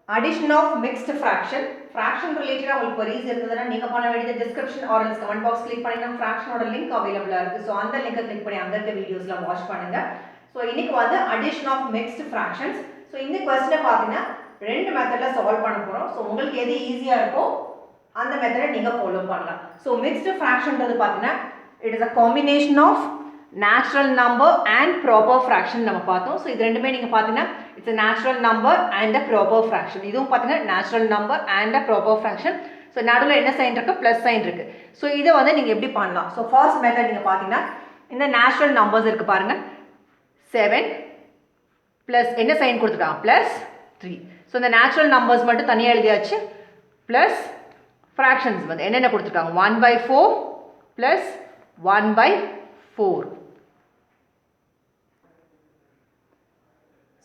addition of mixed fraction. Fraction related உங்களுக்கு queries இருந்ததுனா நீங்க பண்ண வேண்டியது description or else comment box click பண்ணீங்கன்னா fraction ஓட link available இருக்கு. சோ அந்த லிங்கை click பண்ணி அங்க இருக்க வீடியோஸ்லாம் வாட்ச் பண்ணுங்க. சோ இன்னைக்கு வந்து addition of mixed fractions. So இந்த क्वेश्चனை பாத்தீங்கன்னா ரெண்டு மெத்தட்ல சால்வ் பண்ண போறோம். சோ உங்களுக்கு எது ஈஸியா இருக்கோ அந்த மெத்தடை நீங்க ஃபாலோ பண்ணலாம். சோ mixed fractionன்றது பாத்தீங்கன்னா it is a combination of natural number and proper fraction நம்ம பார்த்தோம். சோ இது ரெண்டுமே நீங்க பாத்தீங்கன்னா it's a natural number and a proper fraction. இதுவும் பாத்தீங்கன்னா natural number and a proper fraction. So நடுவுல என்ன சைன் இருக்கு plus சைன் இருக்கு. சோ இத வந்து நீங்க எப்படி பண்ணலாம்? சோ first method நீங்க பாத்தீங்கன்னா இந்த natural numbers இருக்கு பாருங்க 7 plus என்ன சைன் கொடுத்துட்டாங்க plus 3. சோ இந்த natural numbers மட்டும் தனியா எழுதியாச்சு plus fractions வந்து என்னென்ன கொடுத்துட்டாங்க 1/4 plus 1/4.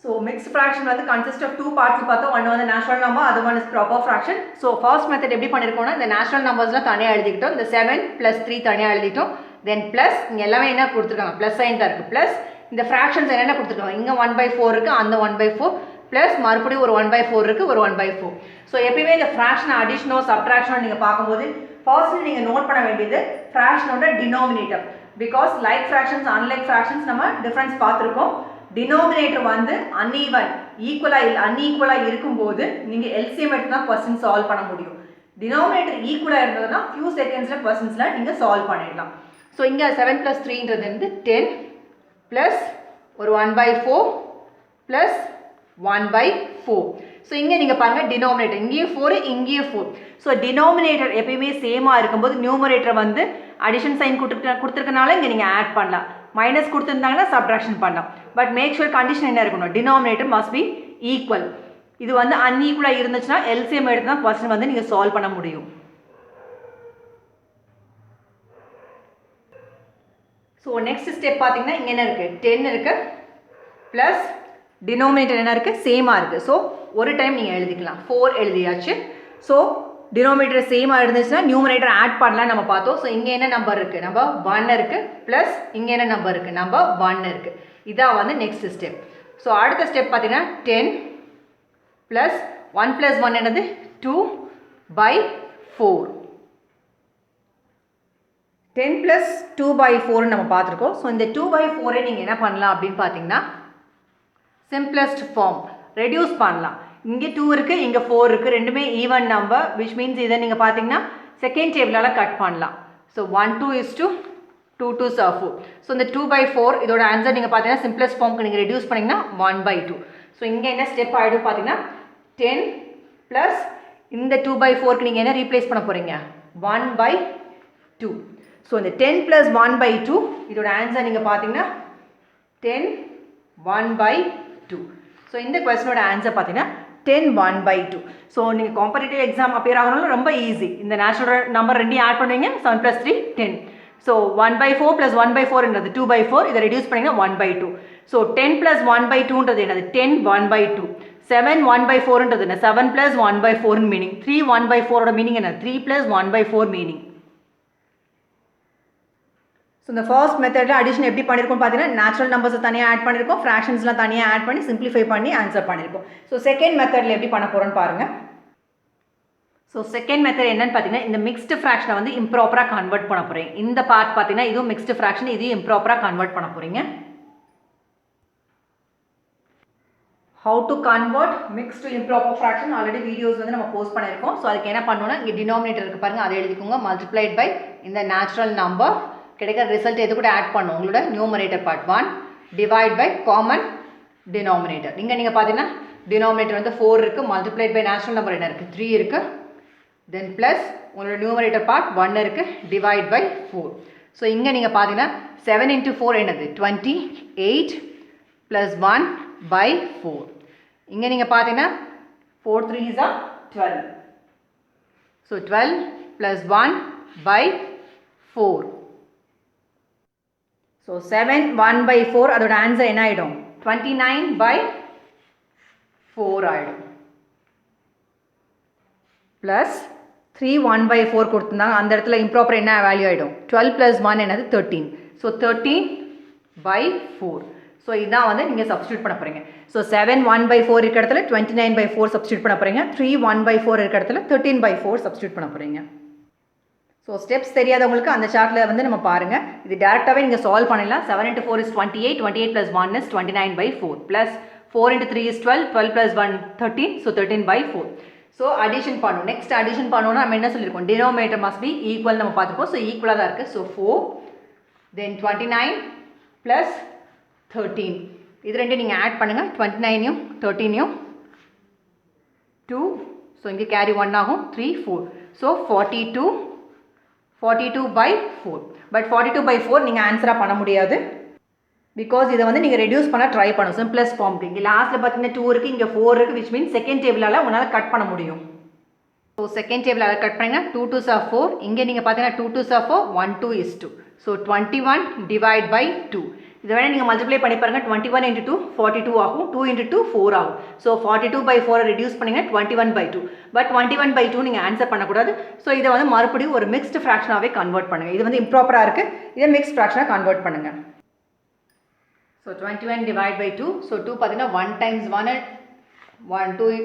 So mixed fraction வந்து consist of two parts பார்த்தோம். one வந்து natural number, other one is proper fraction. So first method எப்படி பண்ணிருக்கோம்னா இந்த natural numbersல தனியா எழுதிட்டோம். இந்த 7 plus 3 தனியா எழுதிட்டோம். Then plus இங்க எல்லாமே என்ன கொடுத்திருக்காங்க plus sign தான் இருக்கு. Plus இந்த fractions என்னென்ன கொடுத்திருக்காங்க இங்க 1/4 இருக்கு, அந்த 1/4 plus மறுபடியும் ஒரு 1/4 இருக்கு, ஒரு 1/4. So எப்பவுமே இந்த fraction addition subtraction நீங்க பாக்கும்போது first நீங்க நோட் பண்ண வேண்டியது fraction ஓட denominator. Because like fractions unlike fractions நம்ம difference பார்த்திருக்கோம். denominator வந்து uneven unequal இருக்கும்போது நீங்க LCM எடுத்து தான் question solve பண்ண முடியும். denominator equal இருந்ததுனா few secondsல questionsல நீங்க solve பண்ணிடலாம். சோ இங்க 7 plus 3 ன்றது வந்து 10 plus ஒரு 1/4 plus 1/4. சோ இங்க நீங்க பாருங்க denominator இங்கேயும் 4 இங்கேயும் 4. சோ denominator எப்பவுமே சேமா இருக்கும்போது numerator வந்து addition sign கொடுத்திருக்கனால இங்க நீங்க add பண்ணலாம். மைனஸ் கொடுத்திருந்தாங்கன்னா சப்ட்ராக்ஷன் பண்ணலாம். பட் மேக் ஷூர் கண்டிஷன் என்ன இருக்கணும் denominator must be equal. இது வந்து unequal இருந்துச்சுனா LCM எடுத்து தான் क्वेश्चन வந்து நீங்க சால்வ் பண்ண முடியும். சோ நெக்ஸ்ட் ஸ்டெப் பாத்தீங்கன்னா இங்க என்ன இருக்கு 10 இருக்கு plus denominator என்ன இருக்கு சேமா இருக்கு. சோ ஒரு டைம் நீங்க எழுதிக்கலாம் 4 எழுதியாச்சு. சோ denominator சேமா இருந்துச்சுனா numerator ஆட் பண்ணலாம் நம்ம பார்த்தோம். சோ இங்க என்ன நம்பர் இருக்கு நம்பர் 1 இருக்கு plus இங்க என்ன நம்பர் இருக்கு நம்பர் 1 இருக்கு. இதா வந்து நெக்ஸ்ட் ஸ்டெப். சோ அடுத்த ஸ்டெப் பாத்தீங்கன்னா 10 plus 1 plus 1 என்னது 2/4. 10 plus 2/4 நம்ம பார்த்திருக்கோம். சோ இந்த 2/4 நீங்க என்ன பண்ணலாம் அப்படினு பாத்தீங்கன்னா simplest form reduce பண்ணலாம். இங்க 2 இருக்கு இங்க 4 இருக்கு ரெண்டுமே ஈவன் நம்பர் which means இத நீங்க பாத்தீங்கன்னா செகண்ட் டேபிளால கட் பண்ணலாம். So 1 2 is to 2 2s are 4. So இந்த 2/4 இதோட ஆன்சர் நீங்க பாத்தீங்கன்னா simplest formக்கு நீங்க ரெடியூஸ் பண்ணீங்கன்னா 1/2. சோ இங்க என்ன ஸ்டெப் ஆயிடும் பாத்தீங்கன்னா 10 plus இந்த 2/4க்கு நீங்க என்ன ரீப்ளேஸ் பண்ண போறீங்க 1/2. சோ இந்த 10 plus 1/2 இதோட ஆன்சர் நீங்க பாத்தீங்கன்னா 10 1/2. சோ இந்த क्वेश्चनோட ஆன்சர் பாத்தீங்கன்னா 10 1/2. சோ நீங்க காம்படிட்டிவ் எக்ஸாம் அப்பியர் ஆகணும்னா ரொம்ப ஈஸி. இந்த நேச்சுரல் நம்பர் ரெண்டையும் ஆட் பண்ணுவீங்க 7 plus 3 10. சோ 1/4 plus 1/4 என்னது 2/4 இத ரெடியூஸ் பண்ணீங்கன்னா 1/2. சோ 10 plus 1/2 ன்றது என்னது 10 1/2. 7 1/4 ன்றது என்ன 7 plus 1/4 ன் மீனிங் 3 1/4 ஓட மீனிங் என்ன 3 plus 1/4 மீனிங். So இந்த first methodல addition எப்படி பண்ணிருக்கோம் பாத்தீங்கன்னா natural numbers தனியா ஆட் பண்ணிருக்கோம் fractionsலாம் தனியா ஆட் பண்ணி simplify பண்ணி ஆன்சர் பண்ணிருக்கோம். So second methodல எப்படி பண்ண போறோம்னு பாருங்க. So second method என்னன்னு பாத்தீங்கன்னா இந்த mixed fraction வந்து improper கன்வர்ட் பண்ண போறீங்க. இந்த பார்ட் பாத்தீங்கன்னா இதுவும் mixed fraction இது improper கன்வர்ட் பண்ண போறீங்க. How to convert mixed to improper fraction already videos வந்து நம்ம போஸ்ட் பண்ணிருக்கோம். So அதுக்கு என்ன பண்ணனும்னா இங்க denominator இருக்கு பாருங்க அதை எழுதிக்கோங்க multiplied by இந்த natural number கிடைக்கிற ரிசல்ட் எது கூட ஆட் பண்ணும் உங்களோட numerator part 1 divide by common denominator. நீங்க பாத்தீங்கன்னா டினாமினேட்டர் வந்து 4 இருக்கு மல்டிப்ளைட் பை நேச்சுரல் நம்பர் என்ன இருக்கு 3 இருக்கு தென் பிளஸ் உங்களோட நியூமரேட்டர் பார்ட் 1 இருக்கு டிவைட் பை 4. ஸோ இங்க நீங்க பாத்தீங்கன்னா 7 into 4 என்னது 28 plus 1 by 4. இங்க நீங்க பாத்தீங்கன்னா 4 3s are 12. So 12 plus 1 by 4. So 7 1 by 4 அதோட ஆன்சர் என்ன ஆயிடும் 29 by 4 ஆயிடும் plus 3 1 by 4 கொடுத்திருந்தாங்க அந்த இடத்துல இம்ப்ராப்பர் என்ன வேல்யூ ஆயிடும் 12 plus 1 என்னது 13. So 13 by 4. ஸோ இதான் வந்து நீங்கள் சப்ஸ்டியூட் பண்ண போகிறீங்க. ஸோ 7 1/4 இருக்க இடத்துல 29/4 சப்ஸ்டியூட் பண்ண போகிறீங்க. 3 1/4 இருக்க இடத்துல 13/4 சப்ஸ்டியூட் பண்ண போகிறீங்க. ஸோ ஸ்டெப்ஸ் தெரியாதவங்களுக்கு அந்த சார்ட்டில் வந்து நம்ம பாருங்கள். இது டேரெக்டாகவே நீங்கள் சால்வ் பண்ணிடலாம். 7 × 4 is 28, 28 + 1 is 29/4, plus 4 × 3 is 12, 12 + 1 13, so 13/4. So addition பண்ணணும். நெக்ஸ்ட் அடிஷன் பண்ணணும்னா நம்ம என்ன சொல்லியிருக்கோம், டினோமினேட்டர் மஸ்ட் பி ஈக்குவல் நம்ம பார்த்துருக்கோம். ஸோ ஈக்குவலாக தான் இருக்குது. ஸோ 4 தென் 29 + 13 இது ரெண்டு நீங்கள் ஆட் பண்ணுங்கள். 29யும் 13யும் 2, ஸோ இங்கே கேரி 1 ஆகும். 3 4, ஸோ 42/4. பட் 42/4 நீங்கள் ஆன்சராக பண்ண முடியாது. பிகாஸ் இதை வந்து நீங்கள் ரெடியூஸ் பண்ண ட்ரை பண்ணணும். சிம்பிளஸ் ஃபார்முக்கு இங்கே லாஸ்ட்டில் பார்த்தீங்கன்னா 2 இருக்குது, இங்கே 4 இருக்குது, விச் மீன்ஸ் செகண்ட் டேபிளால் உங்களால் கட் பண்ண முடியும். ஸோ செகண்ட் டேபிளால் கட் பண்ணிங்கன்னா 2 2s are 4. இங்கே நீங்கள் பார்த்தீங்கன்னா 2 2s are 4, 1 2 is 2. ஸோ 21/2. இதை வேணால் நீங்கள் மல்டிப்ளை பண்ணி பாருங்கள். 21 × 2 42 ஆகும். 2 × 2 4 ஆகும். ஸோ 42/4 ரெடியூஸ் பண்ணிங்கன்னா 21/2. பட் 21/2 நீங்கள் ஆன்சர் பண்ணக்கூடாது. ஸோ இதை வந்து மறுபடியும் ஒரு மிக்ஸ்டு ஃப்ராக்ஷனாகவே கன்வெர்ட் பண்ணுங்கள். இது வந்து இம்ப்ராப்பராக இருக்குது. இதை மிக்ஸ்ட் ஃப்ராக்ஷனாக கன்வெர்ட் பண்ணுங்கள். ஸோ 21/2. ஸோ 2 பார்த்தீங்கன்னா 1 × 1 1 2 -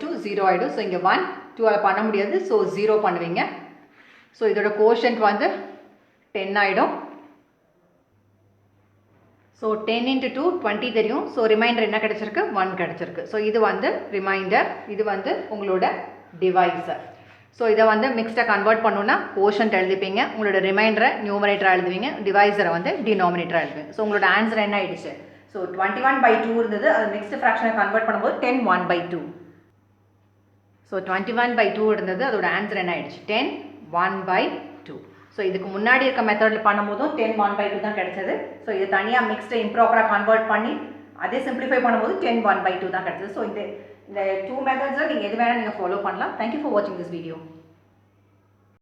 2 0 ஆகிடும். ஸோ இங்கே 1 2 பண்ண முடியாது. ஸோ 0 பண்ணுவீங்க. ஸோ இதோட கோஷன்ட் வந்து 10 ஆகிடும். ஸோ 10 × 2 20 தெரியும். ஸோ ரிமைண்டர் என்ன கிடச்சிருக்கு, 1 கிடச்சிருக்கு. ஸோ இது வந்து ரிமைண்டர், இது வந்து உங்களோட டிவைஸர். ஸோ இதை வந்து மிக்ஸ்டாக கன்வெர்ட் பண்ணணுன்னா கோஷன்ட் எழுதிப்பீங்க. உங்களோட ரிமைண்டரை நியூமரேட்டராக எழுதுவீங்க, டிவைஸரை வந்து டினாமினேட்டராக எழுதுவீங்க. ஸோ உங்களோட ஆன்சர் என்ன ஆயிடுச்சு, ஸோ 21/2 இருந்தது. அது மிக்ஸ்டு ஃப்ராக்ஷனை கன்வெர்ட் பண்ணும்போது 10 1/2. ஸோ 21/2 இருந்தது. அதோட ஆன்சர் என்ன ஆயிடுச்சு, 10 1/2. ஸோ இதுக்கு முன்னாடி இருக்க மெத்தடில் பண்ணும்போதும் 10 1/2 தான் கிடைச்சது. ஸோ இது தனியாக மிக்ஸ்டு இம்ப்ராப்பராக கன்வெர்ட் பண்ணி அதே சிம்பிளிஃபை பண்ணும்போது 10 1/2 தான் கிடைச்சது. ஸோ இந்த 2 மெத்தட்ஸில் நீங்கள் எது வேணால் நீங்கள் ஃபாலோ பண்ணலாம். தேங்க்யூ ஃபார் வாட்சிங் திஸ் வீடியோ.